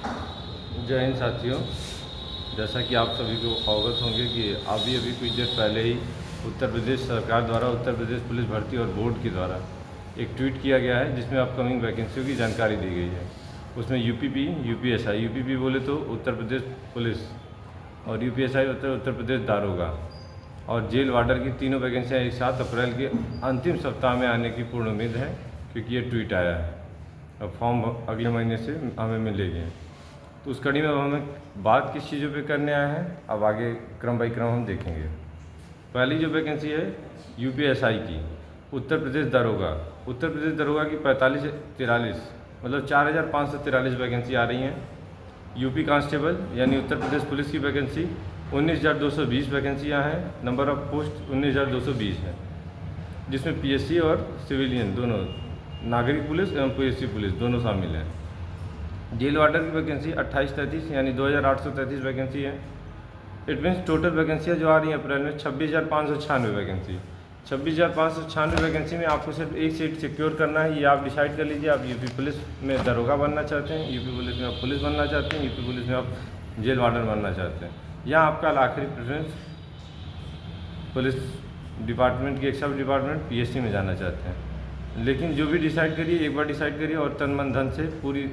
जय हिंद साथियों। जैसा कि आप सभी को अवगत होंगे कि अभी कुछ देर पहले ही उत्तर प्रदेश सरकार द्वारा उत्तर प्रदेश पुलिस भर्ती और बोर्ड के द्वारा एक ट्वीट किया गया है जिसमें अपकमिंग वैकेंसियों की जानकारी दी गई है। उसमें यूपीपी, यूपीएसआई, यूपीपी बोले तो उत्तर प्रदेश पुलिस और यूपीएसआई उत्तर प्रदेश दारोगा और जेल वार्डर की तीनों वैकेंसियाँ 7 अप्रैल के अंतिम सप्ताह में आने की पूर्ण उम्मीद है, क्योंकि ये ट्वीट आया है। अब फॉर्म अगले महीने से हमें मिलेंगे। तो उस कड़ी में अब हमें बात किस चीज़ों पे करने आए हैं, अब आगे क्रम बाई क्रम हम देखेंगे। पहली जो वैकेंसी है यूपीएसआई की, उत्तर प्रदेश दरोगा की 4543 मतलब 4543 वैकेंसी आ रही हैं। यूपी कांस्टेबल यानी उत्तर प्रदेश पुलिस की वैकेंसी 19,220 वैकेंसियाँ हैं। नंबर ऑफ पोस्ट 19,220 है, जिसमें पीएससी और सिविलियन दोनों, नागरिक पुलिस एवं पीएससी पुलिस दोनों शामिल हैं। जेल वार्डर की वैकेंसी 2833 यानी 2,833 वैकेंसी है। इट मीन्स टोटल वैकेंसियाँ जो आ रही हैं अप्रैल में 26,596 वैकेंसी। 26,596 वैकेंसी में आपको सिर्फ एक सीट सिक्योर करना है। ये आप डिसाइड कर लीजिए, आप यूपी पुलिस में दरोगा बनना चाहते हैं, यूपी पुलिस में आप पुलिस बनना चाहते हैं, यूपी पुलिस में आप जेल वार्डर बनना चाहते हैं, या आपका आखिरी प्रेफरेंस पुलिस डिपार्टमेंट की एक सब डिपार्टमेंट पीएससी में जाना चाहते हैं। लेकिन जो भी डिसाइड करिए, एक बार डिसाइड करिए और तन मन धन से पूरी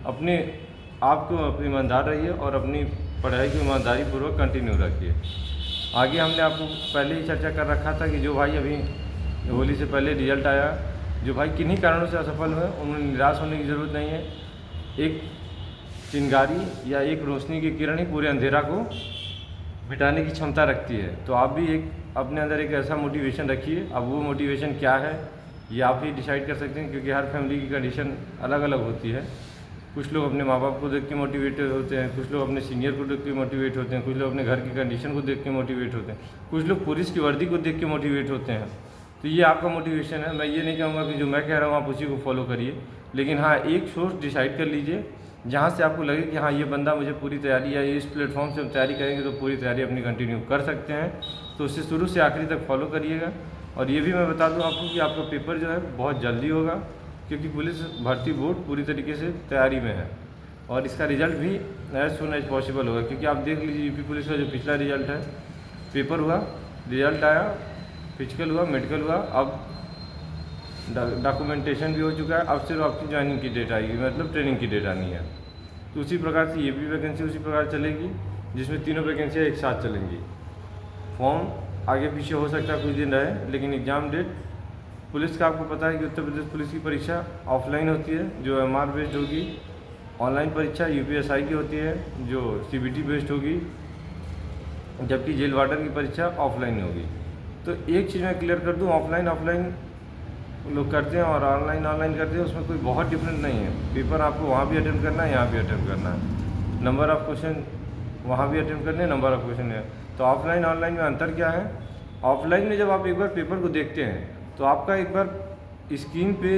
अपने आप को अपनी ईमानदार रहिए और अपनी पढ़ाई को ईमानदारी पूर्वक कंटिन्यू रखिए। आगे हमने आपको पहले ही चर्चा कर रखा था कि जो भाई अभी होली से पहले रिजल्ट आया, जो भाई किन्हीं कारणों से असफल हुए, उन्हें निराश होने की ज़रूरत नहीं है। एक चिंगारी या एक रोशनी की किरण ही पूरे अंधेरा को मिटाने की क्षमता रखती है। तो आप भी एक अपने अंदर एक ऐसा मोटिवेशन रखिए। अब वो मोटिवेशन क्या है ये आप ही डिसाइड कर सकते हैं, क्योंकि हर फैमिली की कंडीशन अलग अलग होती है। कुछ लोग अपने माँ बाप को देख के मोटिवेटेड होते हैं, कुछ लोग अपने सीनियर को देख के मोटिवेट होते हैं, कुछ लोग अपने घर की कंडीशन को देख के मोटिवेट होते हैं, कुछ लोग पुलिस की वर्दी को देख के मोटिवेट होते हैं। तो ये आपका मोटिवेशन है। मैं ये नहीं कहूँगा कि जो मैं कह रहा हूँ आप उसी को फॉलो करिए, लेकिन हाँ एक सोर्स डिसाइड कर लीजिए जहाँ से आपको लगे कि हाँ ये बंदा मुझे पूरी तैयारी, या इस प्लेटफॉर्म से हम तैयारी करेंगे तो पूरी तैयारी अपनी कंटिन्यू कर सकते हैं। तो उसे शुरू से आखिरी तक फॉलो करिएगा। और ये भी मैं बता दूं आपको कि आपका पेपर जो है बहुत जल्दी होगा, क्योंकि पुलिस भर्ती बोर्ड पूरी तरीके से तैयारी में है और इसका रिजल्ट भी एज सुन एज पॉसिबल होगा। क्योंकि आप देख लीजिए यूपी पुलिस का जो पिछला रिजल्ट है, पेपर हुआ, रिजल्ट आया, फिजिकल हुआ, मेडिकल हुआ, अब डॉक्यूमेंटेशन भी हो चुका है। अब सिर्फ आपकी ज्वाइनिंग की डेट आएगी, मतलब ट्रेनिंग की डेट आनी है। तो उसी प्रकार से ये भी वैकेंसी उसी प्रकार चलेगी, जिसमें तीनों वैकेंसियाँ एक साथ चलेंगी। फॉर्म आगे पीछे हो सकता है, कुछ दिन रहे, लेकिन एग्ज़ाम डेट पुलिस का आपको पता है कि उत्तर प्रदेश पुलिस की परीक्षा ऑफलाइन होती है जो एमआर बेस्ड होगी। ऑनलाइन परीक्षा यूपीएसआई की होती है जो सीबीटी बेस्ड होगी, जबकि जेल वार्डर की परीक्षा ऑफलाइन होगी। तो एक चीज़ मैं क्लियर कर दूं, ऑफलाइन लोग करते हैं और ऑनलाइन करते हैं, उसमें कोई बहुत डिफरेंस नहीं है। पेपर आपको वहाँ भी अटेम्प्ट करना है, यहाँ भी अटेम्प्ट करना है। नंबर ऑफ़ क्वेश्चन वहाँ भी अटेम्प्ट करने हैं, नंबर ऑफ़ क्वेश्चन है। तो ऑफलाइन ऑनलाइन में अंतर क्या है? ऑफलाइन में जब आप एक बार पेपर को देखते हैं तो आपका एक बार स्क्रीन पे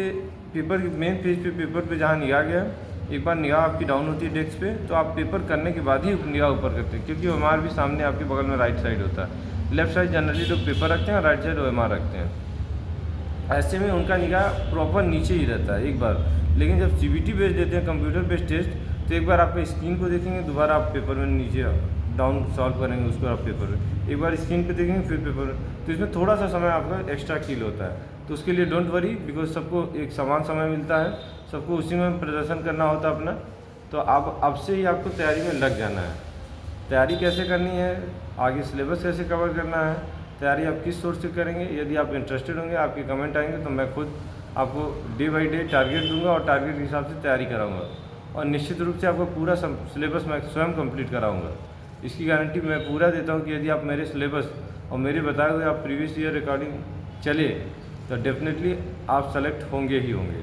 पेपर की मेन पेज पे पेपर पे जहाँ निगाह गया, एक बार निगाह आपकी डाउन होती है डेस्क पे, तो आप पेपर करने के बाद ही निगाह ऊपर करते हैं, क्योंकि ओएमआर भी सामने आपके बगल में राइट साइड होता है। लेफ्ट साइड जनरली लोग पेपर रखते हैं और राइट साइड ओएमआर रखते हैं। ऐसे में उनका निगाह प्रॉपर नीचे ही रहता है एक बार। लेकिन जब सीबीटी बेस्ड देते हैं, कंप्यूटर बेस्ड टेस्ट, तो एक बार आपका स्क्रीन को देखेंगे, दोबारा आप पेपर में नीचे डाउन सॉल्व करेंगे, उसको आप पेपर में एक बार स्क्रीन पे देखेंगे, फिर पेपर में। तो इसमें थोड़ा सा समय आपका एक्स्ट्रा किल होता है। तो उसके लिए डोंट वरी, बिकॉज सबको एक समान समय मिलता है, सबको उसी में प्रदर्शन करना होता है अपना। तो अब से ही आपको तैयारी में लग जाना है। तैयारी कैसे करनी है, आगे सिलेबस कैसे कवर करना है, तैयारी आप किस सोर्स से करेंगे, यदि आप इंटरेस्टेड होंगे, आपके कमेंट आएंगे तो मैं खुद आपको डे बाई डे टारगेट दूंगा और टारगेट के हिसाब से तैयारी कराऊंगा। और निश्चित रूप से आपको पूरा सिलेबस मैं स्वयं कंप्लीट कराऊंगा। इसकी गारंटी मैं पूरा देता हूं कि यदि आप मेरे सिलेबस और मेरे बताए हुए आप प्रीवियस ईयर रिकॉर्डिंग चले तो डेफिनेटली आप सेलेक्ट होंगे ही होंगे।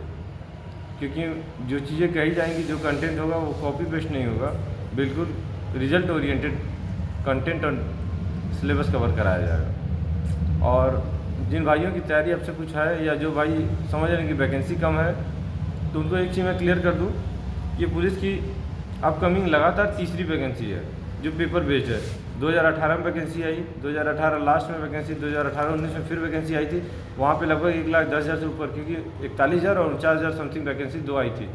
क्योंकि जो चीज़ें कही जाएंगी, जो कंटेंट होगा वो कॉपी पेस्ट नहीं होगा, बिल्कुल रिजल्ट ओरिएंटेड कंटेंट और सिलेबस कवर कराया जाएगा। और जिन भाइयों की तैयारी आपसे कुछ है, या जो भाई समझ रहे हैं कि वैकेंसी कम है, तो उनको एक चीज़ मैं क्लियर कर दूँ, ये पुलिस की अपकमिंग लगातार तीसरी वैकेंसी है जो पेपर बेस्ड है। 2018 में वैकेंसी आई, 2018 लास्ट में वैकेंसी, 2018-19 में फिर वैकेंसी आई थी। वहाँ पे लगभग 1,10,000 से ऊपर, क्योंकि 41,000 और 49,000 समथिंग वैकेंसी दो आई थी,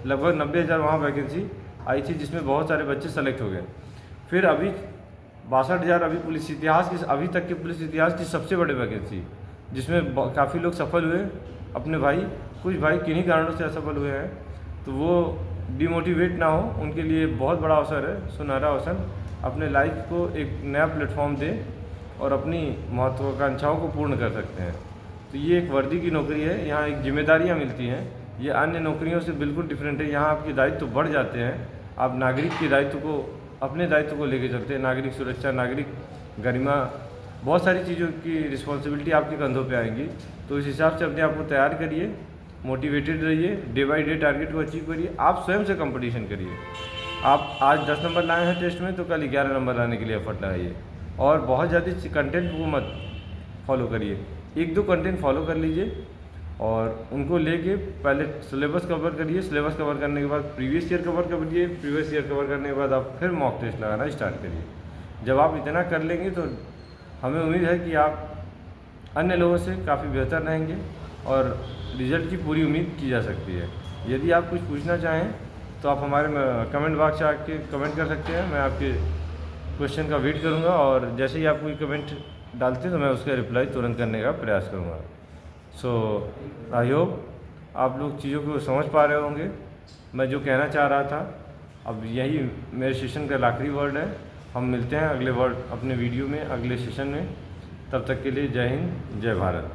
लगभग 90,000 वहाँ वैकेंसी आई थी जिसमें बहुत सारे बच्चे सेलेक्ट हो गए। फिर अभी 62,000 अभी पुलिस इतिहास की, अभी तक के पुलिस इतिहास की सबसे बड़ी वैकेंसी, जिसमें काफ़ी लोग सफल हुए अपने भाई, कुछ भाई किन्हीं कारणों से असफल हुए हैं, तो वो डिमोटिवेट ना हो, उनके लिए बहुत बड़ा अवसर है, सुनहरा अवसर, अपने लाइफ को एक नया प्लेटफॉर्म दे और अपनी महत्वाकांक्षाओं को पूर्ण कर सकते हैं। तो ये एक वर्दी की नौकरी है, यहाँ एक जिम्मेदारियाँ मिलती हैं, ये अन्य नौकरियों से बिल्कुल डिफरेंट है। यहाँ आपके दायित्व बढ़ जाते हैं, आप नागरिक के दायित्व को, अपने दायित्व को लेके चलते हैं, नागरिक सुरक्षा, नागरिक गरिमा, बहुत सारी चीज़ों की रिस्पॉन्सिबिलिटी आपके कंधों पे आएंगी। तो इस हिसाब से अपने आप को तैयार करिए, मोटिवेटेड रहिए, डे बाई डे टारगेट को अचीव करिए, आप स्वयं से कंपटीशन करिए। आप आज 10 नंबर लाए हैं टेस्ट में, तो कल 11 नंबर लाने के लिए एफर्ट लगाइए। और बहुत ज़्यादा कंटेंट को मत फॉलो करिए, 1-2 कंटेंट फॉलो कर लीजिए और उनको लेके पहले सिलेबस कवर करिए। सिलेबस कवर करने के बाद प्रीवियस ईयर कवर करिए, प्रीवियस ईयर कवर करने के बाद आप फिर मॉक टेस्ट लगाना स्टार्ट करिए। जब आप इतना कर लेंगे तो हमें उम्मीद है कि आप अन्य लोगों से काफ़ी बेहतर रहेंगे और रिज़ल्ट की पूरी उम्मीद की जा सकती है। यदि आप कुछ पूछना चाहें तो आप हमारे कमेंट बॉक्स से आके कमेंट कर सकते हैं, मैं आपके क्वेश्चन का वेट करूंगा और जैसे ही आप कोई कमेंट डालते हैं तो मैं उसका रिप्लाई तुरंत करने का प्रयास करूंगा। सो आई होप आप लोग चीज़ों को समझ पा रहे होंगे, मैं जो कहना चाह रहा था। अब यही मेरे सेशन का आखिरी वर्ड है। हम मिलते हैं अगले वर्ड अपने वीडियो में, अगले सेशन में। तब तक के लिए जय हिंद, जय भारत।